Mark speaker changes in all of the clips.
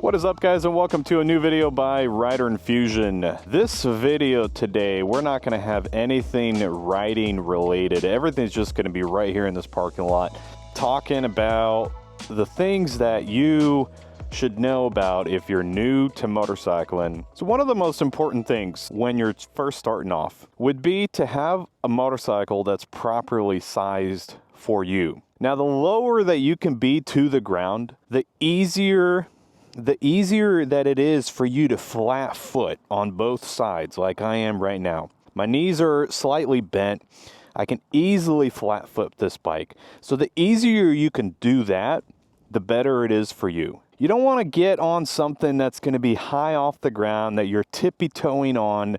Speaker 1: What is up, guys, and welcome to a new video by Rider Infusion. This video today, we're not going to have anything riding related. Everything's just going to be right here in this parking lot, talking about the things that you should know about if you're new to motorcycling. So one of the most important things when you're first starting off would be to have a motorcycle that's properly sized for you. Now, the lower that you can be to the ground, the easier that it is for you to flat foot on both sides like I am right now. My knees are slightly bent. I can easily flat foot this bike. So the easier you can do that, the better it is for you. You don't want to get on something that's going to be high off the ground that you're tippy-toeing on.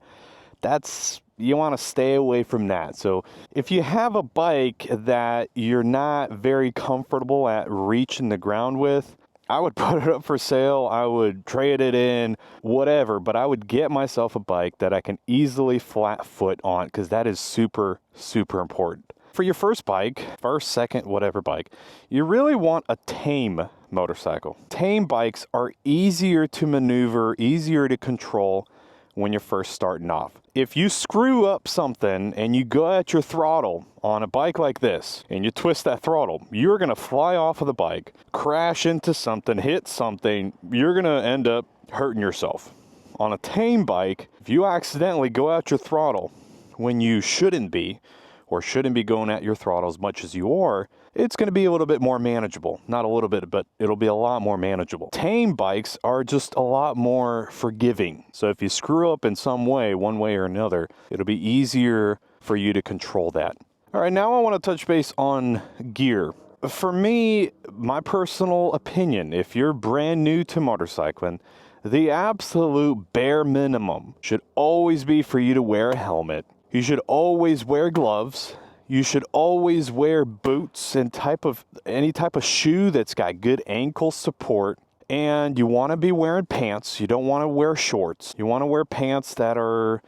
Speaker 1: You want to stay away from that. So if you have a bike that you're not very comfortable at reaching the ground with, I would put it up for sale, I would trade it in, whatever, but I would get myself a bike that I can easily flat foot on, because that is super, super important. For your first bike, first, second, whatever bike, you really want a tame motorcycle. Tame bikes are easier to maneuver, easier to control when you're first starting off. If you screw up something and you go at your throttle on a bike like this and you twist that throttle, you're gonna fly off of the bike, crash into something, hit something, you're gonna end up hurting yourself. On a tame bike, if you accidentally go at your throttle when you shouldn't be, or shouldn't be going at your throttle as much as you are, it's going to be a little bit more manageable. Not a little bit, but it'll be a lot more manageable. Tame bikes are just a lot more forgiving. So if you screw up in some way, one way or another, it'll be easier for you to control that. All right, now I want to touch base on gear. For me, my personal opinion, if you're brand new to motorcycling, the absolute bare minimum should always be for you to wear a helmet. You should always wear gloves. You should always wear boots and any type of shoe that's got good ankle support. And you want to be wearing pants. You don't want to wear shorts. You want to wear pants that are,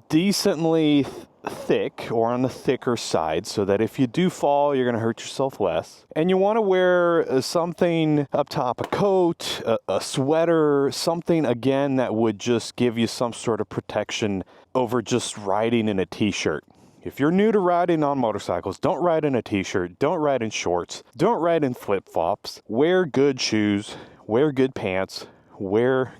Speaker 1: decently thick or on the thicker side, so that if you do fall, you're going to hurt yourself less. And you want to wear something up top, a coat, a sweater, something again that would just give you some sort of protection over just riding in a t-shirt. If you're new to riding on motorcycles, don't ride in a t-shirt, don't ride in shorts, don't ride in flip-flops. Wear good shoes, wear good pants, wear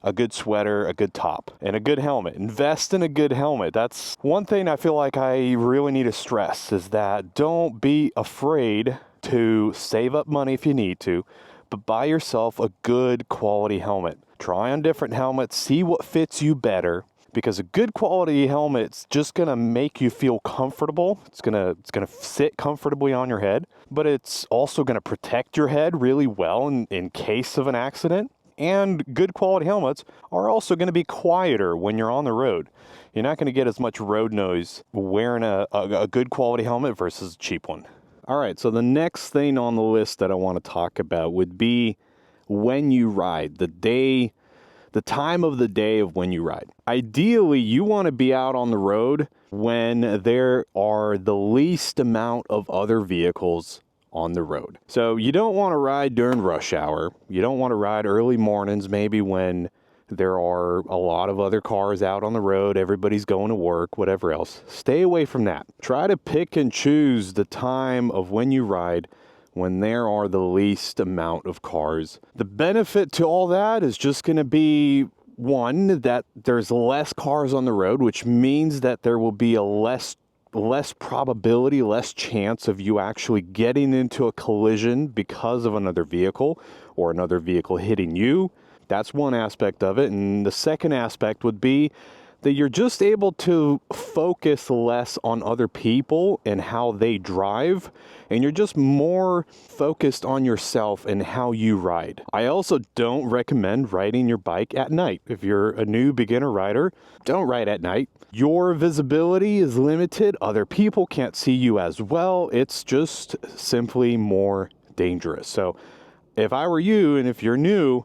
Speaker 1: a good sweater, a good top, and a good helmet. Invest in a good helmet. That's one thing I feel like I really need to stress, is that don't be afraid to save up money if you need to, but buy yourself a good quality helmet. Try on different helmets, see what fits you better, because a good quality helmet's just gonna make you feel comfortable. It's gonna sit comfortably on your head, but it's also gonna protect your head really well in case of an accident. And good quality helmets are also going to be quieter when you're on the road. You're not going to get as much road noise wearing a good quality helmet versus a cheap one. All right, so the next thing on the list that I want to talk about would be when you ride, the time of the day of when you ride. Ideally, you want to be out on the road when there are the least amount of other vehicles on the road. So you don't want to ride during rush hour. You don't want to ride early mornings, maybe when there are a lot of other cars out on the road, everybody's going to work, whatever else. Stay away from that. Try to pick and choose the time of when you ride when there are the least amount of cars. The benefit to all that is just going to be, one, that there's less cars on the road, which means that there will be a less probability, less chance of you actually getting into a collision because of another vehicle or another vehicle hitting you. That's one aspect of it. And the second aspect would be that you're just able to focus less on other people and how they drive, and you're just more focused on yourself and how you ride. I also don't recommend riding your bike at night. If you're a new beginner rider, don't ride at night. Your visibility is limited. Other people can't see you as well. It's just simply more dangerous. So if I were you, and if you're new,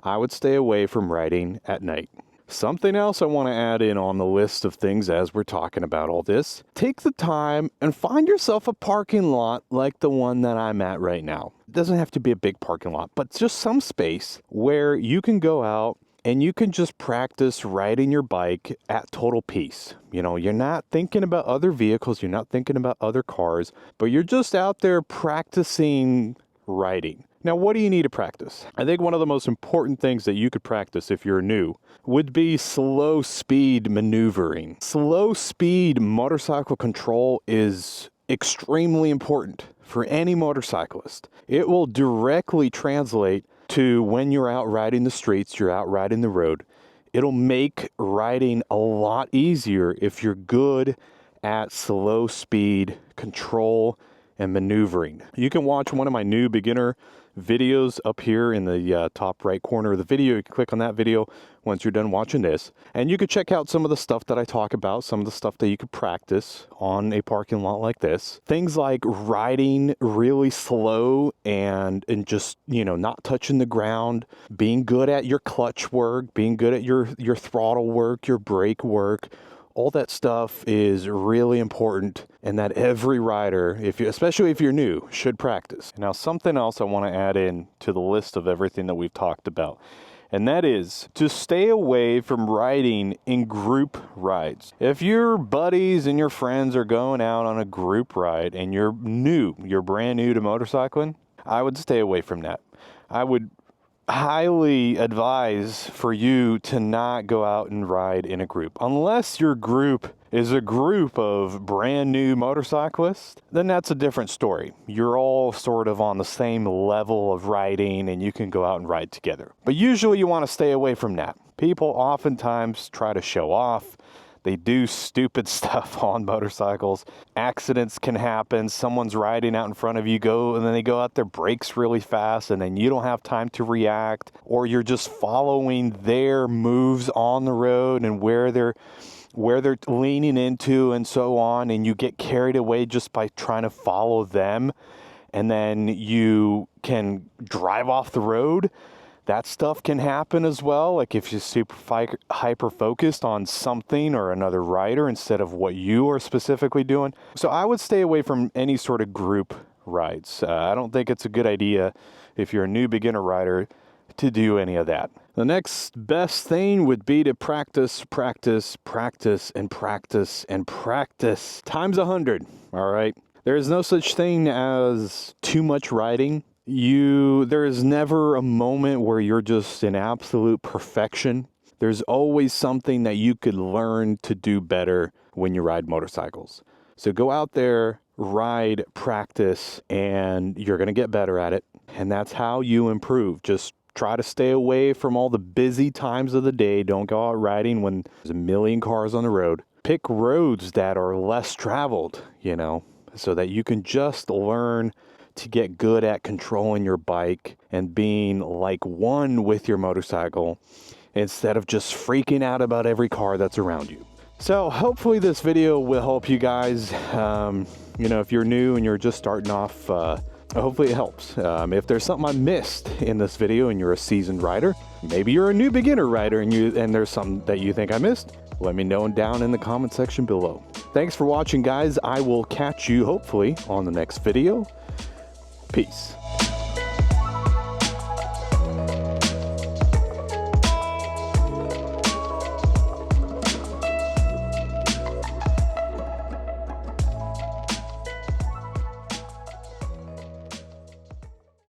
Speaker 1: I would stay away from riding at night. Something else I want to add in on the list of things as we're talking about all this, take the time and find yourself a parking lot like the one that I'm at right now. It doesn't have to be a big parking lot, but just some space where you can go out and you can just practice riding your bike at total peace. You know, you're not thinking about other vehicles, you're not thinking about other cars, but you're just out there practicing riding. Now, what do you need to practice? I think one of the most important things that you could practice if you're new would be slow speed maneuvering. Slow speed motorcycle control is extremely important for any motorcyclist. It will directly translate to when you're out riding the streets, you're out riding the road. It'll make riding a lot easier if you're good at slow speed control and maneuvering. You can watch one of my new beginner videos up here in the top right corner of the video. You can click on that video once you're done watching this, and you could check out some of the stuff that I talk about, some of the stuff that you could practice on a parking lot like this. Things like riding really slow and just, you know, not touching the ground, being good at your clutch work, being good at your throttle work, your brake work. All that stuff is really important, and that every rider, especially if you're new, should practice. Now, something else I want to add in to the list of everything that we've talked about, and that is to stay away from riding in group rides. If your buddies and your friends are going out on a group ride and you're brand new to motorcycling, I would stay away from that. I would highly advise for you to not go out and ride in a group. Unless your group is a group of brand new motorcyclists, then that's a different story. You're all sort of on the same level of riding and you can go out and ride together. But usually you want to stay away from that. People oftentimes try to show off. They do stupid stuff on motorcycles. Accidents can happen. Someone's riding out in front of you, and then they go out their brakes really fast, and then you don't have time to react, or you're just following their moves on the road and where they're leaning into and so on, and you get carried away just by trying to follow them, and then you can drive off the road. That stuff can happen as well, like if you're super hyper-focused on something or another rider instead of what you are specifically doing. So I would stay away from any sort of group rides. I don't think it's a good idea if you're a new beginner rider to do any of that. The next best thing would be to practice, practice, practice, and practice, and practice times 100, all right? There is no such thing as too much riding. There is never a moment where you're just in absolute perfection. There's always something that you could learn to do better when you ride motorcycles. So go out there, ride, practice, and you're going to get better at it. And that's how you improve. Just try to stay away from all the busy times of the day. Don't go out riding when there's a million cars on the road. Pick roads that are less traveled, so that you can just learn to get good at controlling your bike and being like one with your motorcycle instead of just freaking out about every car that's around you. So hopefully this video will help you guys. If you're new and you're just starting off, hopefully it helps. If there's something I missed in this video and you're a seasoned rider, maybe you're a new beginner rider and there's something that you think I missed, let me know down in the comment section below. Thanks for watching, guys. I will catch you hopefully on the next video. Peace.